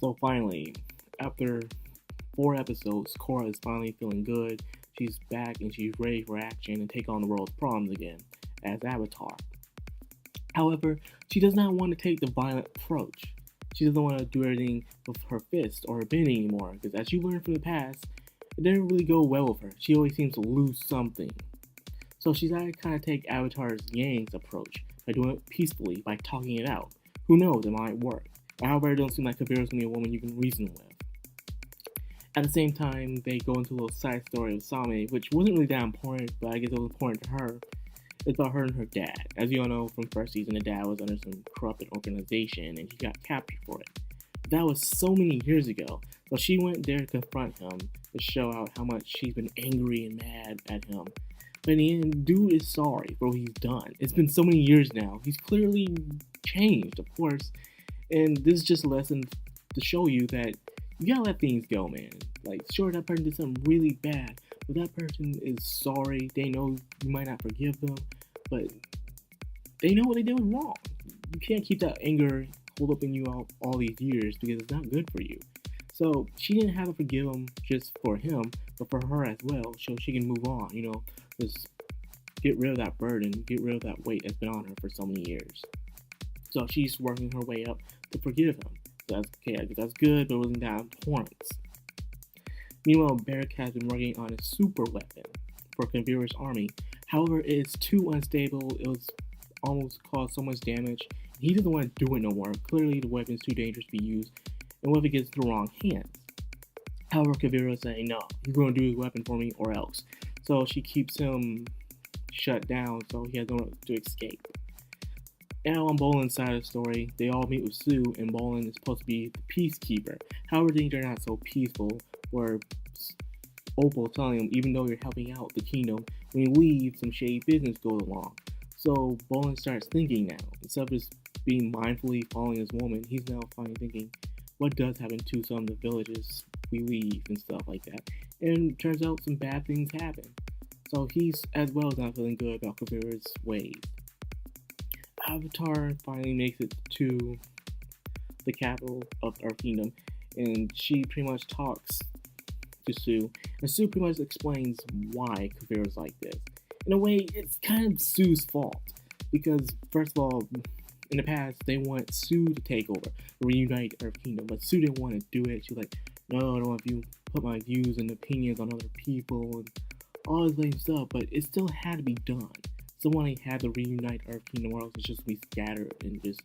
So finally, after 4 episodes, Korra is finally feeling good. She's back and she's ready for action and take on the world's problems again as Avatar. However, she does not want to take the violent approach. She doesn't want to do everything with her fist or her bending anymore, because as you learned from the past, it didn't really go well with her. She always seems to lose something. So she's got to kind of take Avatar's Yang's approach by doing it peacefully, by talking it out. Who knows, it might work. However, it don't seem like Kuvira's gonna be a woman you can reason with. At the same time, they go into a little side story of Same, which wasn't really that important, but I guess it was important to her. It's about her and her dad. As you all know from first season, the dad was under some corrupted organization and he got captured for it. But that was so many years ago. So she went there to confront him to show out how much she's been angry and mad at him. But in the end, dude is sorry for what he's done. It's been so many years now. He's clearly changed, of course. And this is just a lesson to show you that you gotta let things go, man. Like, sure, that person did something really bad, but that person is sorry. They know you might not forgive them, but they know what they did was wrong. You can't keep that anger hold up in you all these years because it's not good for you. So she didn't have to forgive him just for him, but for her as well, so she can move on. Just get rid of that burden, get rid of that weight that's been on her for so many years. So she's working her way up to forgive him. So that's okay, I guess that's good, but it wasn't that important. Meanwhile, Barrick has been working on a super weapon for Kuvira's army. However, it is too unstable. It was almost caused so much damage. He doesn't want to do it no more. Clearly, the weapon is too dangerous to be used, and what if it gets to the wrong hands? However, Kuvira is saying, no, he's going to do his weapon for me or else. So she keeps him shut down so he has nowhere to escape. Now on Bolin's side of the story, they all meet with Sue, and Bolin is supposed to be the peacekeeper. However, things are not so peaceful, where Opal telling him, even though you're helping out the kingdom, when you leave, some shady business goes along. So Bolin starts thinking now. Instead of just being mindfully following his woman, he's now finally thinking, what does happen to some of the villages we leave and stuff like that? And it turns out some bad things happen. So he's as well as not feeling good about Kuvira's ways. Avatar finally makes it to the capital of our kingdom, and she pretty much talks to Sue, and Sue pretty much explains why Kuvira's like this. In a way, it's kind of Sue's fault, because first of all, in the past, they want Sue to take over, reunite Earth Kingdom, but Sue didn't want to do it. She was like, no, I don't want you put my views and opinions on other people, and all this lame stuff, but it still had to be done. Someone had to reunite Earth Kingdom, or else it's just be scattered and just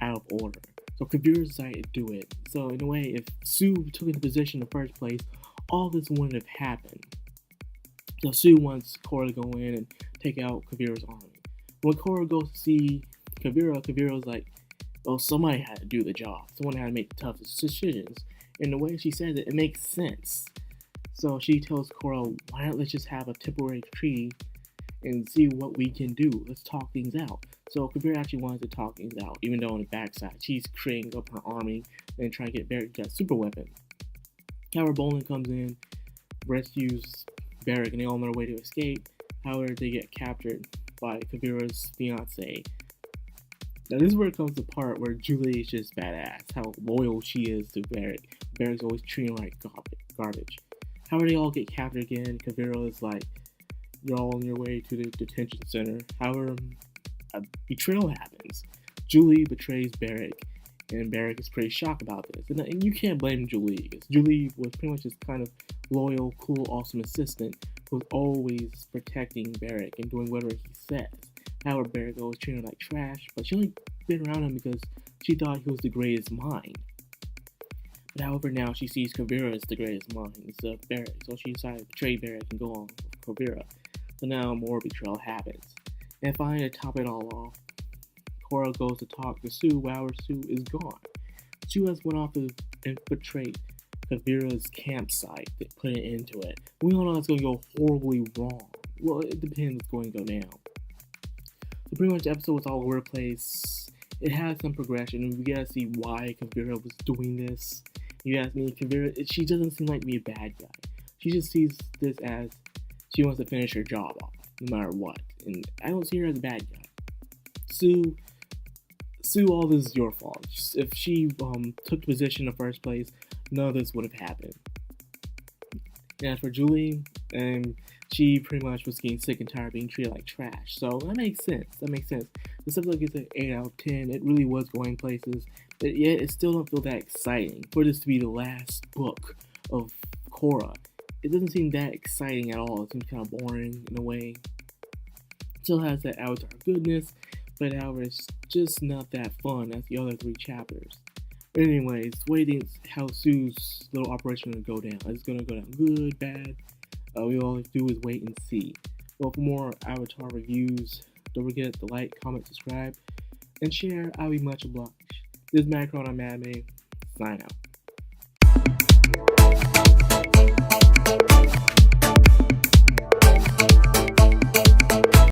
out of order. So Kuvira decided to do it. So in a way, if Sue took the position in the first place, all this wouldn't have happened. So Sue wants Korra to go in and take out Kuvira's army. When Korra goes to see Kuvira's like, well, somebody had to do the job. Someone had to make the tough decisions. And the way she says it, it makes sense. So she tells Korra, why not let's just have a temporary treaty and see what we can do. Let's talk things out. So Kuvira actually wanted to talk things out, even though on the backside, she's creating up her army and trying to get Barrick that super weapon. However, Bolin comes in, rescues Barrick, and they all on their way to escape. However, they get captured by Kuvira's fiance. Now this is where it comes to the part where Julie is just badass, how loyal she is to Barrick. Barrick's always treating her like garbage. However, they all get captured again. Kuvira is like, you're all on your way to the detention center. However, a betrayal happens. Julie betrays Barrick, and Barrick is pretty shocked about this. And you can't blame Julie, because Julie was pretty much this kind of loyal, cool, awesome assistant who was always protecting Barrick and doing whatever he says. However, Barrick always treated her like trash, but she only been around him because she thought he was the greatest mind. But however, now she sees Kuvira as the greatest mind instead of Barrick, so she decided to betray Barrick and go on with Kuvira. So now more betrayal happens. And finally, to top it all off, Korra goes to talk to Sue while Sue is gone. Sue has went off to infiltrate Kuvira's campsite to put an end to it. We all know it's going to go horribly wrong. Well, it depends what's going to go down. So pretty much the episode was all over the place. It had some progression, and we gotta see why Kuvira was doing this. You ask me, Kuvira, she doesn't seem like to be a bad guy. She just sees this as she wants to finish her job off, no matter what. And I don't see her as a bad guy. Sue Sue, all this is your fault. If she took the position in the first place, none of this would have happened. And as for Julie, she pretty much was getting sick and tired of being treated like trash. So that makes sense. That makes sense. The subject gets an 8 out of 10. It really was going places, but yet it still don't feel that exciting for this to be the last book of Korra. It doesn't seem that exciting at all. It seems kind of boring in a way. It still has that Avatar goodness, but however, it's just not that fun as the other 3 chapters. But anyways, waiting how Sue's little operation is gonna go down. Is it gonna go down good, bad? We all have to do is wait and see. Well, for more Avatar reviews, don't forget to like, comment, subscribe, and share. I'll be much obliged. This is Macron on Anime. Sign out.